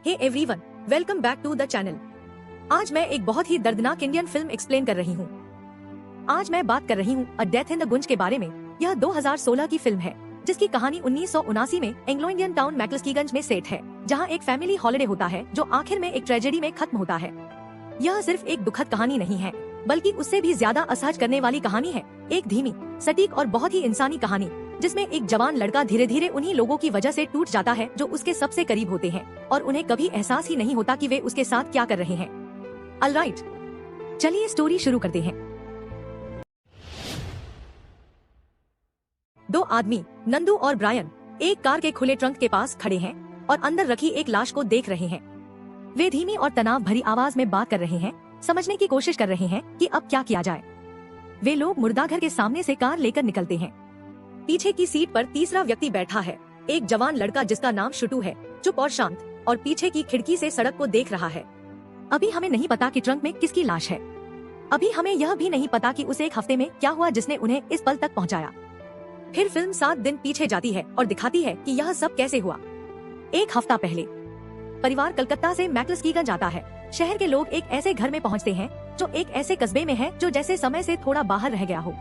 Hey everyone, welcome back to the channel. आज मैं एक बहुत ही दर्दनाक इंडियन फिल्म एक्सप्लेन कर रही हूँ। आज मैं बात कर रही हूँ अ डेथ इन द गुंज के बारे में। यह 2016 की फिल्म है जिसकी कहानी 1979 में एंग्लो इंडियन टाउन मैक्लस्कीगंज में सेट है, जहाँ एक फैमिली हॉलिडे होता है जो आखिर में एक ट्रेजेडी में खत्म होता है। यह सिर्फ एक दुखद कहानी नहीं है, बल्कि उससे भी ज्यादा असहज करने वाली कहानी है। एक धीमी, सटीक और बहुत ही इंसानी कहानी जिसमें एक जवान लड़का धीरे धीरे उन्हीं लोगों की वजह से टूट जाता है जो उसके सबसे करीब होते हैं, और उन्हें कभी एहसास ही नहीं होता कि वे उसके साथ क्या कर रहे हैं। ऑलराइट, चलिए स्टोरी शुरू करते हैं। दो आदमी, नंदू और ब्रायन, एक कार के खुले ट्रंक के पास खड़े हैं और अंदर रखी एक लाश को देख रहे हैं। वे धीमी और तनाव भरी आवाज में बात कर रहे हैं, समझने की कोशिश कर रहे हैं कि अब क्या किया जाए। वे लोग मुर्दाघर के सामने से कार लेकर निकलते हैं। पीछे की सीट पर तीसरा व्यक्ति बैठा है, एक जवान लड़का जिसका नाम शुटू है, चुप और शांत, और पीछे की खिड़की से सड़क को देख रहा है। अभी हमें नहीं पता कि ट्रंक में किसकी लाश है। अभी हमें यह भी नहीं पता कि उसे एक हफ्ते में क्या हुआ जिसने उन्हें इस पल तक पहुंचाया। फिर फिल्म 7 दिन पीछे जाती है और दिखाती है कि यह सब कैसे हुआ। एक हफ्ता पहले परिवार कलकत्ता से मैक्लस्कीगंज आता है। शहर के लोग एक ऐसे घर में पहुंचते हैं जो एक ऐसे कस्बे में है जो जैसे समय से थोड़ा बाहर रह गया हो।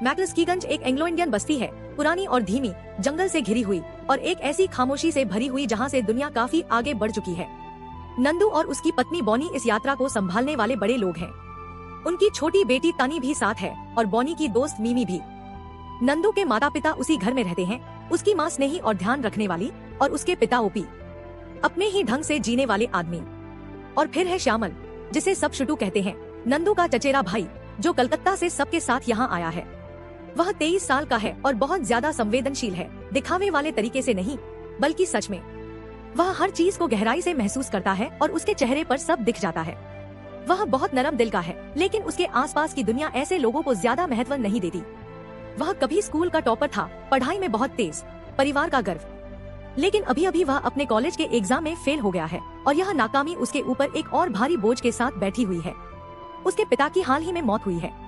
मैक्लस्कीगंज एक एंग्लो इंडियन बस्ती है, पुरानी और धीमी, जंगल से घिरी हुई और एक ऐसी खामोशी से भरी हुई जहां से दुनिया काफी आगे बढ़ चुकी है। नंदू और उसकी पत्नी बॉनी इस यात्रा को संभालने वाले बड़े लोग हैं। उनकी छोटी बेटी तानी भी साथ है और बॉनी की दोस्त मीमी भी। नंदू के माता पिता उसी घर में रहते हैं, उसकी माँ स्नेही और ध्यान रखने वाली, और उसके पिता ओपी, अपने ही ढंग से जीने वाले आदमी। और फिर है श्यामल, जिसे सब शुटू कहते हैं, नंदू का चचेरा भाई, जो कलकत्ता से सबके साथ यहाँ आया है। वह 23 साल का है और बहुत ज्यादा संवेदनशील है, दिखावे वाले तरीके से नहीं बल्कि सच में। वह हर चीज को गहराई से महसूस करता है और उसके चेहरे पर सब दिख जाता है। वह बहुत नरम दिल का है, लेकिन उसके आसपास की दुनिया ऐसे लोगों को ज्यादा महत्व नहीं देती। वह कभी स्कूल का टॉपर था, पढ़ाई में बहुत तेज, परिवार का गर्व, लेकिन अभी अभी वह अपने कॉलेज के एग्जाम में फेल हो गया है और यह नाकामी उसके ऊपर एक और भारी बोझ के साथ बैठी हुई है। उसके पिता की हाल ही में मौत हुई है।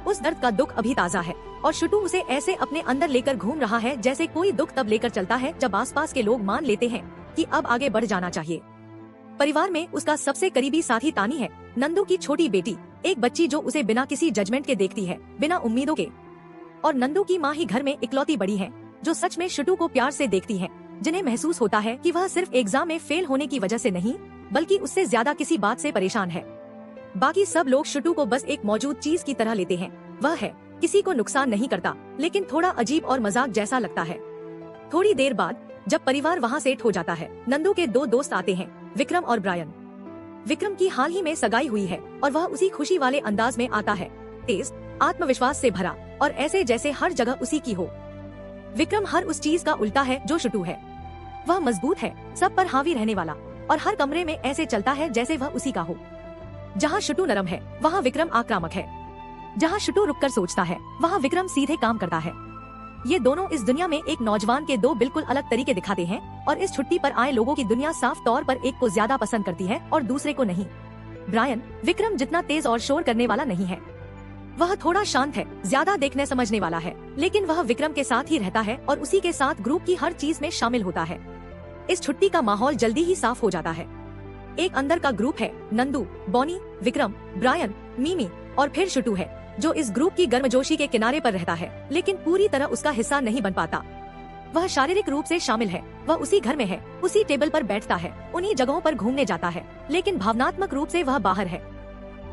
उस दर्द का दुख अभी ताजा है और शुटू उसे ऐसे अपने अंदर लेकर घूम रहा है जैसे कोई दुख तब लेकर चलता है जब आसपास के लोग मान लेते हैं कि अब आगे बढ़ जाना चाहिए। परिवार में उसका सबसे करीबी साथी तानी है, नंदू की छोटी बेटी, एक बच्ची जो उसे बिना किसी जजमेंट के देखती है, बिना उम्मीदों के। और नंदू की माँ ही घर में इकलौती बड़ी है जो सच में शुटू को प्यार से देखती है, जिन्हें महसूस होता है कि वह सिर्फ एग्जाम में फेल होने की वजह से नहीं बल्कि उससे ज्यादा किसी बात से परेशान है। बाकी सब लोग शुटू को बस एक मौजूद चीज की तरह लेते हैं। वह है, किसी को नुकसान नहीं करता, लेकिन थोड़ा अजीब और मजाक जैसा लगता है। थोड़ी देर बाद जब परिवार वहाँ सेट हो जाता है, नंदू के 2 दोस्त आते हैं, विक्रम और ब्रायन। विक्रम की हाल ही में सगाई हुई है और वह उसी खुशी वाले अंदाज में आता है, तेज, आत्मविश्वास से भरा और ऐसे जैसे हर जगह उसी की हो। विक्रम हर उस चीज का उल्टा है जो शुटू है। वह मजबूत है, सब पर हावी रहने वाला, और हर कमरे में ऐसे चलता है जैसे वह उसी का हो। जहाँ शुटू नरम है वहाँ विक्रम आक्रामक है। जहाँ शुटू रुककर सोचता है वहाँ विक्रम सीधे काम करता है। ये दोनों इस दुनिया में एक नौजवान के 2 बिल्कुल अलग तरीके दिखाते हैं, और इस छुट्टी पर आए लोगों की दुनिया साफ तौर पर एक को ज्यादा पसंद करती है और दूसरे को नहीं। ब्रायन विक्रम जितना तेज और शोर करने वाला नहीं है। वह थोड़ा शांत है, ज्यादा देखने समझने वाला है, लेकिन वह विक्रम के साथ ही रहता है और उसी के साथ ग्रुप की हर चीज में शामिल होता है। इस छुट्टी का माहौल जल्दी ही साफ हो जाता है। एक अंदर का ग्रुप है, नंदू, बॉनी, विक्रम, ब्रायन, मीमी, और फिर शुटू है जो इस ग्रुप की गर्मजोशी के किनारे पर रहता है, लेकिन पूरी तरह उसका हिस्सा नहीं बन पाता। वह शारीरिक रूप से शामिल है, वह उसी घर में है, उसी टेबल पर बैठता है, उन्हीं जगहों पर घूमने जाता है, लेकिन भावनात्मक रूप से वह बाहर है।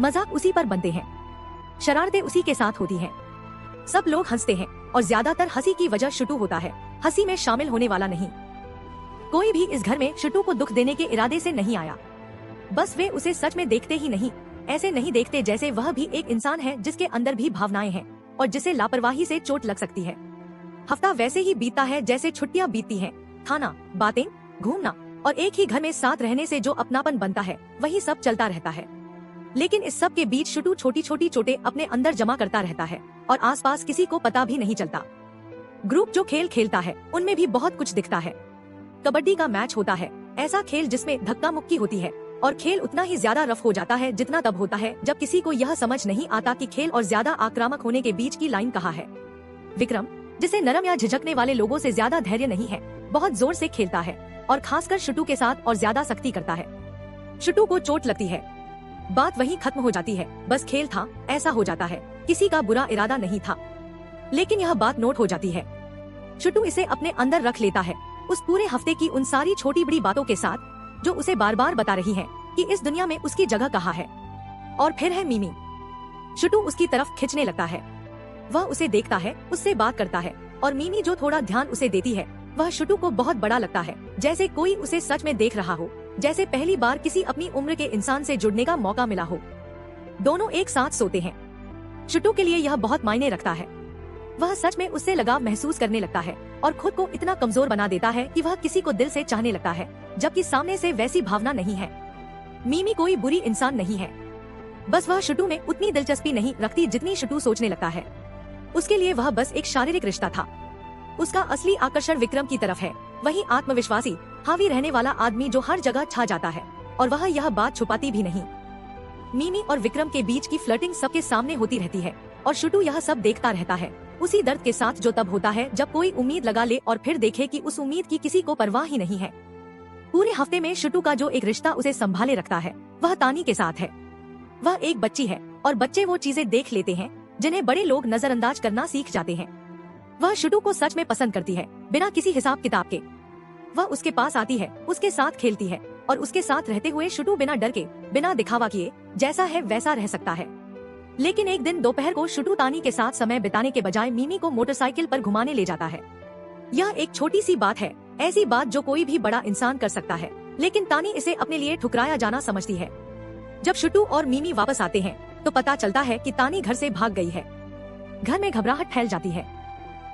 मजाक उसी पर बनते हैं, शरारतें उसी के साथ होती हैं। सब लोग हंसते हैं और ज्यादातर हंसी की वजह शुटू होता है, हंसी में शामिल होने वाला नहीं। कोई भी इस घर में शुटू को दुख देने के इरादे से नहीं आया, बस वे उसे सच में देखते ही नहीं, ऐसे नहीं देखते जैसे वह भी एक इंसान है जिसके अंदर भी भावनाएं हैं और जिसे लापरवाही से चोट लग सकती है। हफ्ता वैसे ही बीतता है जैसे छुट्टियां बीतती हैं। खाना, बातें, घूमना और एक ही घर में साथ रहने से जो अपनापन बनता है वही सब चलता रहता है। लेकिन इस सब के बीच शुटू छोटी छोटी चोटें अपने अंदर जमा करता रहता है और आसपास किसी को पता भी नहीं चलता। ग्रुप जो खेल खेलता है उनमें भी बहुत कुछ दिखता है। कबड्डी का मैच होता है, ऐसा खेल जिसमें धक्का मुक्की होती है, और खेल उतना ही ज्यादा रफ हो जाता है जितना तब होता है जब किसी को यह समझ नहीं आता कि खेल और ज्यादा आक्रामक होने के बीच की लाइन कहाँ है। विक्रम, जिसे नरम या झिझकने वाले लोगों से ज्यादा धैर्य नहीं है, बहुत जोर से खेलता है और खासकर शुटू के साथ और ज्यादा सख्ती करता है। शुटू को चोट लगती है, बात वहीं खत्म हो जाती है, बस खेल था, ऐसा हो जाता है, किसी का बुरा इरादा नहीं था। लेकिन यह बात नोट हो जाती है। शुटू इसे अपने अंदर रख लेता है, उस पूरे हफ्ते की उन सारी छोटी बड़ी बातों के साथ जो उसे बार बार बता रही हैं कि इस दुनिया में उसकी जगह कहाँ है। और फिर है मीमी। शुटू उसकी तरफ खिंचने लगता है, वह उसे देखता है, उससे बात करता है और मीमी जो थोड़ा ध्यान उसे देती है वह शुटू को बहुत बड़ा लगता है, जैसे कोई उसे सच में देख रहा हो, जैसे पहली बार किसी अपनी उम्र के इंसान से जुड़ने का मौका मिला हो। दोनों एक साथ सोते हैं। शुटू के लिए यह बहुत मायने रखता है, वह सच में उससे लगाव महसूस करने लगता है और खुद को इतना कमजोर बना देता है कि वह किसी को दिल से चाहने लगता है, जबकि सामने से वैसी भावना नहीं है। मीमी कोई बुरी इंसान नहीं है, बस वह शुटू में उतनी दिलचस्पी नहीं रखती जितनी शुटू सोचने लगता है। उसके लिए वह बस एक शारीरिक रिश्ता था। उसका असली आकर्षण विक्रम की तरफ है, वही आत्मविश्वासी, हावी रहने वाला आदमी जो हर जगह छा जाता है, और वह यह बात छुपाती भी नहीं। मीमी और विक्रम के बीच की फ्लर्टिंग सबके सामने होती रहती है और शुटू यह सब देखता रहता है, उसी दर्द के साथ जो तब होता है जब कोई उम्मीद लगा ले और फिर देखे कि उस उम्मीद की किसी को परवाह ही नहीं है। पूरे हफ्ते में शुटू का जो एक रिश्ता उसे संभाले रखता है वह तानी के साथ है। वह एक बच्ची है और बच्चे वो चीजें देख लेते हैं जिन्हें बड़े लोग नजरअंदाज करना सीख जाते हैं। वह शुटू को सच में पसंद करती है, बिना किसी हिसाब किताब के। वह उसके पास आती है, उसके साथ खेलती है और उसके साथ रहते हुए शुटू बिना डर के, बिना दिखावा किए, जैसा है वैसा रह सकता है। लेकिन एक दिन दोपहर को शुटू तानी के साथ समय बिताने के बजाय मीमी को मोटरसाइकिल पर घुमाने ले जाता है। यह एक छोटी सी बात है, ऐसी बात जो कोई भी बड़ा इंसान कर सकता है, लेकिन तानी इसे अपने लिए ठुकराया जाना समझती है। जब शुटू और मीमी वापस आते हैं तो पता चलता है कि तानी घर से भाग गई है। घर में घबराहट फैल जाती है,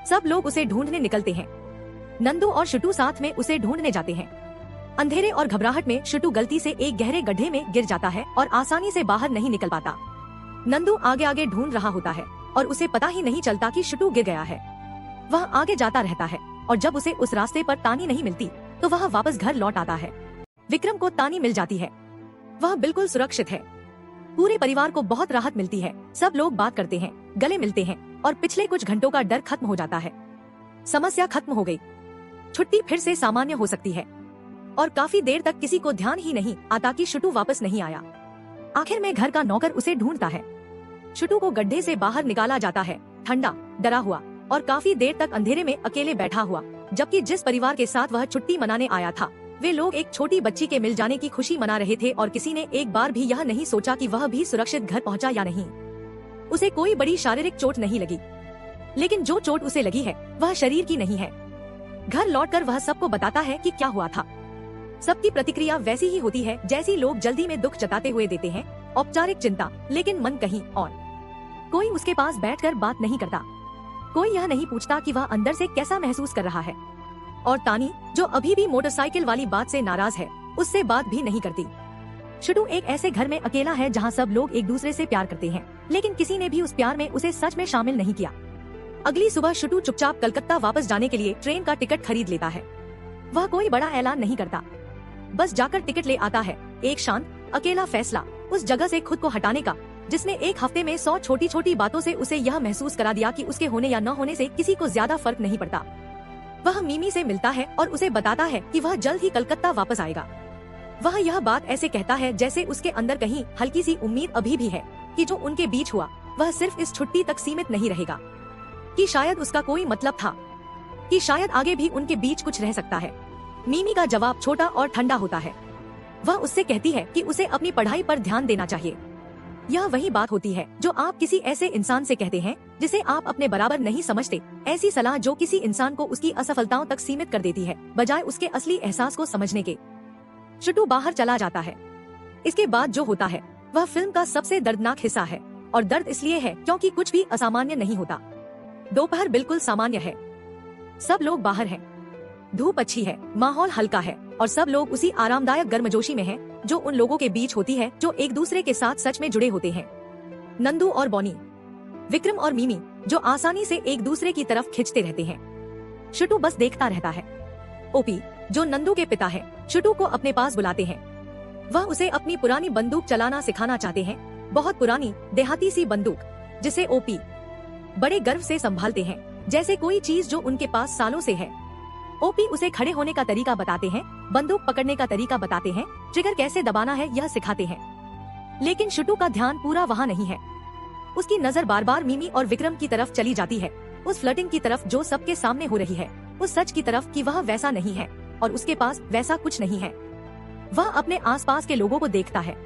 सब लोग उसे ढूंढने निकलते हैं। नंदू और शुटू साथ में उसे ढूंढने जाते हैं। अंधेरे और घबराहट में शुटू गलती से एक गहरे गड्ढे में गिर जाता है और आसानी से बाहर नहीं निकल पाता। नंदू आगे आगे ढूंढ रहा होता है और उसे पता ही नहीं चलता कि शुटू गिर गया है। वह आगे जाता रहता है और जब उसे उस रास्ते पर तानी नहीं मिलती तो वह वापस घर लौट आता है। विक्रम को तानी मिल जाती है, वह बिल्कुल सुरक्षित है। पूरे परिवार को बहुत राहत मिलती है, सब लोग बात करते हैं, गले मिलते हैं और पिछले कुछ घंटों का डर खत्म हो जाता है। समस्या खत्म हो गई, छुट्टी फिर से सामान्य हो सकती है और काफी देर तक किसी को ध्यान ही नहीं आता कि शुटू वापस नहीं आया। आखिर में घर का नौकर उसे ढूंढता है। शुटू को गड्ढे से बाहर निकाला जाता है, ठंडा, डरा हुआ और काफी देर तक अंधेरे में अकेले बैठा हुआ, जबकि जिस परिवार के साथ वह छुट्टी मनाने आया था वे लोग एक छोटी बच्ची के मिल जाने की खुशी मना रहे थे और किसी ने एक बार भी यह नहीं सोचा कि वह भी सुरक्षित घर पहुंचा या नहीं। उसे कोई बड़ी शारीरिक चोट नहीं लगी, लेकिन जो चोट उसे लगी है वह शरीर की नहीं है। घर लौटकर वह सबको बताता है कि क्या हुआ था। सबकी प्रतिक्रिया वैसी ही होती है जैसी लोग जल्दी में दुख जताते हुए देते हैं, औपचारिक चिंता, लेकिन मन कहीं और। कोई उसके पास बैठकर बात नहीं करता, कोई यह नहीं पूछता कि वह अंदर से कैसा महसूस कर रहा है। और तानी, जो अभी भी मोटरसाइकिल वाली बात से नाराज है, उससे बात भी नहीं करती। शुटू एक ऐसे घर में अकेला है जहाँ सब लोग एक दूसरे से प्यार करते हैं, लेकिन किसी ने भी उस प्यार में उसे सच में शामिल नहीं किया। अगली सुबह शुटू चुपचाप कलकत्ता वापस जाने के लिए ट्रेन का टिकट खरीद लेता है। वह कोई बड़ा ऐलान नहीं करता, बस जाकर टिकट ले आता है। एक शांत, अकेला फैसला, उस जगह से खुद को हटाने का जिसने एक हफ्ते में 100 छोटी छोटी बातों से उसे यह महसूस करा दिया कि उसके होने या न होने से किसी को ज्यादा फर्क नहीं पड़ता। वह मीमी से मिलता है और उसे बताता है कि वह जल्द ही कलकत्ता वापस आएगा। वह यह बात ऐसे कहता है जैसे उसके अंदर कहीं हल्की सी उम्मीद अभी भी है कि जो उनके बीच हुआ वह सिर्फ इस छुट्टी तक सीमित नहीं रहेगा, कि शायद उसका कोई मतलब था, कि शायद आगे भी उनके बीच कुछ रह सकता है। मीमी का जवाब छोटा और ठंडा होता है। वह उससे कहती है कि उसे अपनी पढ़ाई पर ध्यान देना चाहिए। यह वही बात होती है जो आप किसी ऐसे इंसान से कहते हैं जिसे आप अपने बराबर नहीं समझते, ऐसी सलाह जो किसी इंसान को उसकी असफलताओं तक सीमित कर देती है, बजाय उसके असली एहसास को समझने के। शुटू बाहर चला जाता है। इसके बाद जो होता है वह फिल्म का सबसे दर्दनाक हिस्सा है, और दर्द इसलिए है क्योंकि कुछ भी असामान्य नहीं होता। दोपहर बिल्कुल सामान्य है, सब लोग बाहर हैं, धूप अच्छी है, माहौल हल्का है और सब लोग उसी आरामदायक गर्मजोशी में हैं जो उन लोगों के बीच होती है जो एक दूसरे के साथ सच में जुड़े होते हैं। नंदू और बॉनी, विक्रम और मीमी जो आसानी से एक दूसरे की तरफ खिंचते रहते हैं। शुटू बस देखता रहता है। ओपी, जो नंदू के पिता हैं, शुटू को अपने पास बुलाते हैं। वह उसे अपनी पुरानी बंदूक चलाना सिखाना चाहते हैं, बहुत पुरानी देहाती सी बंदूक जिसे ओपी बड़े गर्व से संभालते हैं। जैसे कोई चीज जो उनके पास सालों से है। ओपी उसे खड़े होने का तरीका बताते हैं, बंदूक पकड़ने का तरीका बताते हैं, ट्रिगर कैसे दबाना है यह सिखाते हैं। लेकिन शुटू का ध्यान पूरा वहाँ नहीं है। उसकी नजर बार बार मिमी और विक्रम की तरफ चली जाती है, उस फ्लर्टिंग की तरफ जो सबके सामने हो रही है, उस सच की तरफ कि वह वैसा नहीं है और उसके पास वैसा कुछ नहीं है। वह अपने आसपास के लोगों को देखता है,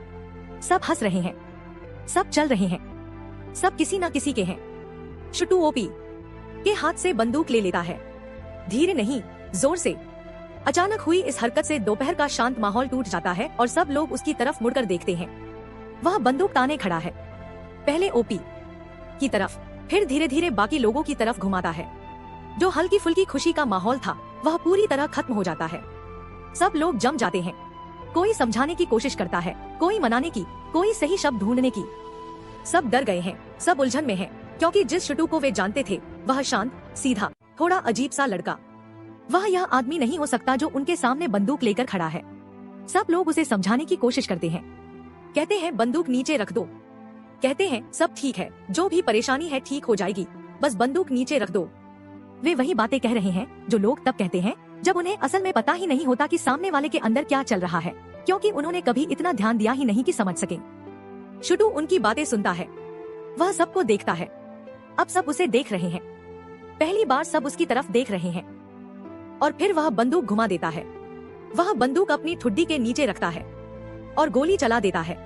सब हंस रहे हैं, सब चल रहे हैं, सब किसी न किसी के हैं। शुटू ओपी के हाथ से बंदूक ले लेता है, धीरे नहीं जोर से। अचानक हुई इस हरकत से दोपहर का शांत माहौल टूट जाता है और सब लोग उसकी तरफ मुड़कर देखते हैं। वह बंदूक ताने खड़ा है, पहले ओपी की तरफ, फिर धीरे धीरे बाकी लोगों की तरफ घुमाता है। जो हल्की फुल्की खुशी का माहौल था वह पूरी तरह खत्म हो जाता है। सब लोग जम जाते हैं, कोई समझाने की कोशिश करता है, कोई मनाने की, कोई सही शब्द ढूंढने की। सब डर गए हैं, सब उलझन में हैं, क्योंकि जिस शुटू को वे जानते थे वह शांत, सीधा, थोड़ा अजीब सा लड़का, वह यह आदमी नहीं हो सकता जो उनके सामने बंदूक लेकर खड़ा है। सब लोग उसे समझाने की कोशिश करते हैं, कहते हैं बंदूक नीचे रख दो, कहते हैं सब ठीक है, जो भी परेशानी है ठीक हो जाएगी, बस बंदूक नीचे रख दो। वे वही बातें कह रहे हैं जो लोग तब कहते हैं जब उन्हें असल में पता ही नहीं होता कि सामने वाले के अंदर क्या चल रहा है, क्योंकि उन्होंने कभी इतना ध्यान दिया ही नहीं कि समझ सके। शुटू उनकी बातें सुनता है, वह सबको देखता है। अब सब उसे देख रहे हैं, पहली बार सब उसकी तरफ देख रहे हैं। और फिर वह बंदूक घुमा देता है। वह बंदूक अपनी ठुड्डी के नीचे रखता है और गोली चला देता है।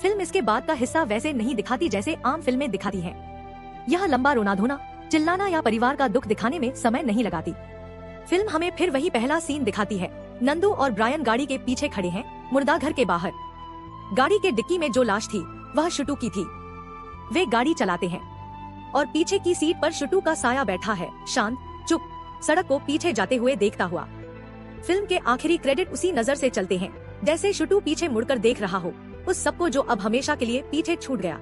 फिल्म इसके बाद का हिस्सा वैसे नहीं दिखाती जैसे आम फिल्में दिखाती हैं। यह लंबा रोना धोना, चिल्लाना या परिवार का दुख दिखाने में समय नहीं लगाती। फिल्म हमें फिर वही पहला सीन दिखाती है। नंदू और ब्रायन गाड़ी के पीछे खड़े हैं, मुर्दा घर के बाहर। गाड़ी के डिक्की में जो लाश थी वह शुटू की थी। वे गाड़ी चलाते हैं और पीछे की सीट पर शुटू का साया बैठा है, शांत, चुप, सड़क को पीछे जाते हुए देखता हुआ। फिल्म के आखिरी क्रेडिट उसी नजर से चलते हैं, जैसे शुटू पीछे मुड़कर देख रहा हो, उस सबको जो अब हमेशा के लिए पीछे छूट गया।